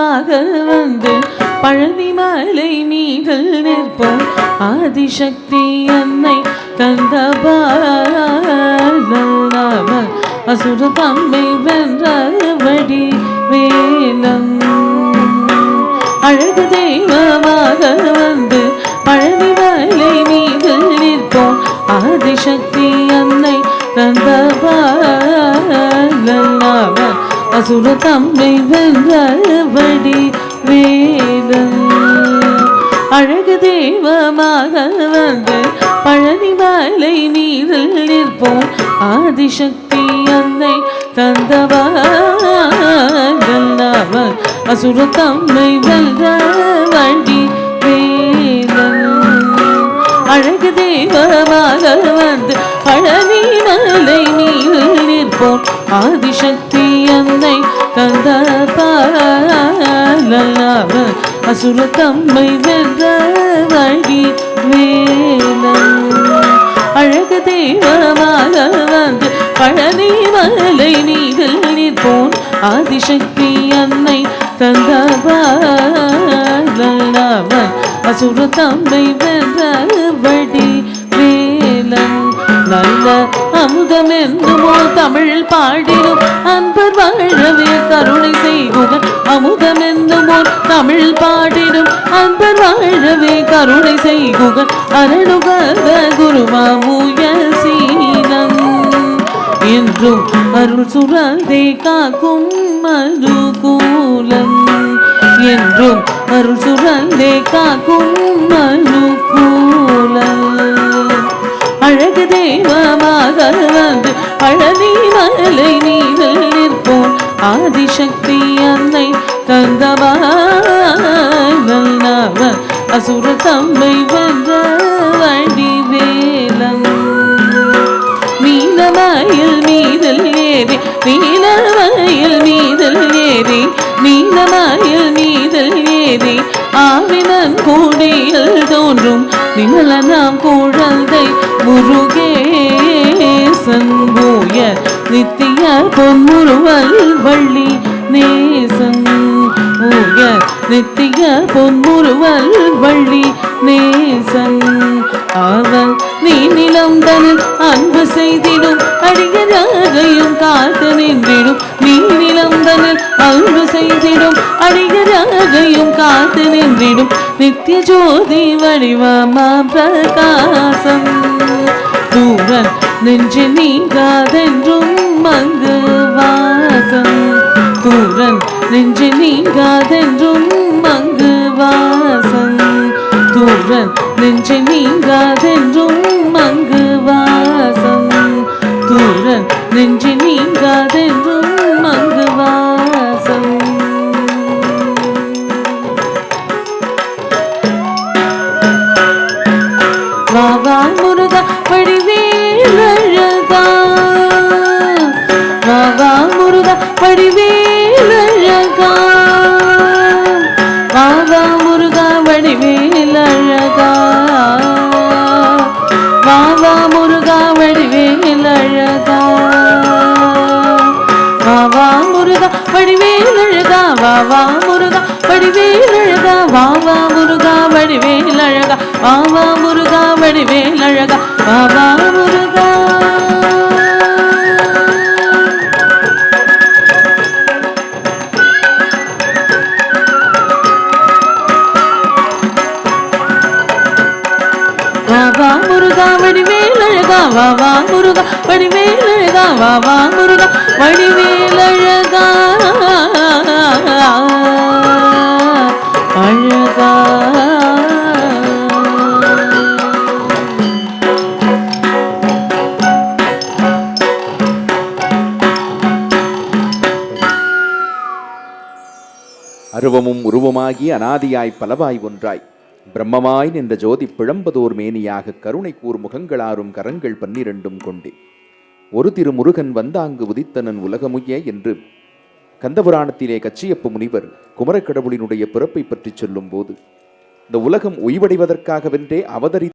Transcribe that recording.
தெய்வமாக வந்து பழனி மலை மீதில் நிற்போம் ஆதிசக்தி அன்னை கந்தபாலன் அசுர தம்மை வென்றபடி வேலம் அழகு தெய்வமாக வந்து பழனி மலை மீதில் நிற்போம் ஆதிசக்தி அன்னை கந்தபாலன் அசுர தம்மை வென்றபடி வேலம் அழகு தெய்வமாக வந்து பழனி மலை மீதில் நிற்போம் ஆதிசக்தி அன்னை கந்தபாலன் அசுர தம்மை வென்றபடி வேலம் அழகு தெய்வமாக வந்து பழனி மலை மீதில் நிற்போம் ஆதிசக்தி அன்னை கந்தபாலன் அசுர தம்மை வென்றபடி வேலம் அழகு தெய்வமாக வந்து பழனி மலை மீதில் நிற்போம் ஆதிசக்தி அன்னை கந்தபாலன் அசுர தம்மை வென்றபடி வேலம் நல்ல அமுதம் என்னுமோ தமிழ் பாடிடும் அன்பர் வாழவே கருணை செய்குக அமுதம் என்னுமோ தமிழ் பாடிடும் அன்பர் வாழவே கருணை செய்குக அரணுகத குருவாமுய சீலம் என்றும் அருள் சுரந்தே காக்கும் மனுகூலம் என்றும் அருள் சுரந்தே காக்கும் மனுகூலம் அழகு தெய்வமாக வந்து பழனி மலை மீதில் நிற்போம் ஆதிசக்தி அன்னை கந்தபாலன் அசுர தம்மை வென்றபடி வேலம் நீலமயில் மீதில் ஏறி நீலமயில் மீதில் ஏறி நீலமயில் மீதில் ஏறி ஆவினன் கூடியில் தோன்றும் நிமலனாம் குழந்தை முருகேசன் போய நித்திய பொன்முருவல் வள்ளி நேசன் போய நித்திய பொன்முருவல் வள்ளி நேசன் அவன் நீ நிலம் தனில் அன்பு செய்திடும் அடியராகையும் காத்து நின்றிடும் நீ நிலம் தனில் அன்பு செய்திடும் அடியராகையும் காத்து நின்றிடும் நித்திய ஜோதி வடிவமா பிரகாசம் தூரன் நெஞ்சு நீங்காதென்றும் மங்கு வாசம் தூரன் நெஞ்சு நீங்காதென்றும் மங்கு வாசம் தூரன் நெஞ்சு நீங்காதென்றும் மங்கு வாசம் தூரன் நெஞ்சு நீங்காதென்றும் மங்கு வாசம் வாவா முருகா வடிவேலழகா வாவா முருகா வடிவேலழகா வாவா முருகா வடிவேலழகா வாவா முருகா வடிவேலழகா வாவா முருகா வடிவேலழகா வாவா முருகா வடிவேலழகா வாவா முருகா வடிவேலழகா வாவா முருகா வடிவேலழகா வாவா முருகா வாவா முருகா வடிவேலழகா வாவா முருகா வடிவேலழகா வாவா முருகா வடிவேலழகா அழகா அருவமும் உருவமாகி அனாதியாய் பலவாய் ஒன்றாய் பிரம்மமாய் நின்ற ஜோதி பிழம்பதோர் மேனியாக கருணை கூர் முகங்களாரும் கரங்கள் 12 கொண்டே ஒரு திருமுருகன் வந்தாங்கு உதித்தனன் உலகமுய என்று கந்தபுராணத்திலே கச்சியப்ப முனிவர் குமரக்கடவுளினுடைய பிறப்பை பற்றி சொல்லும் போது இந்த உலகம் உய்வடைவதற்காகவென்றே அவதரி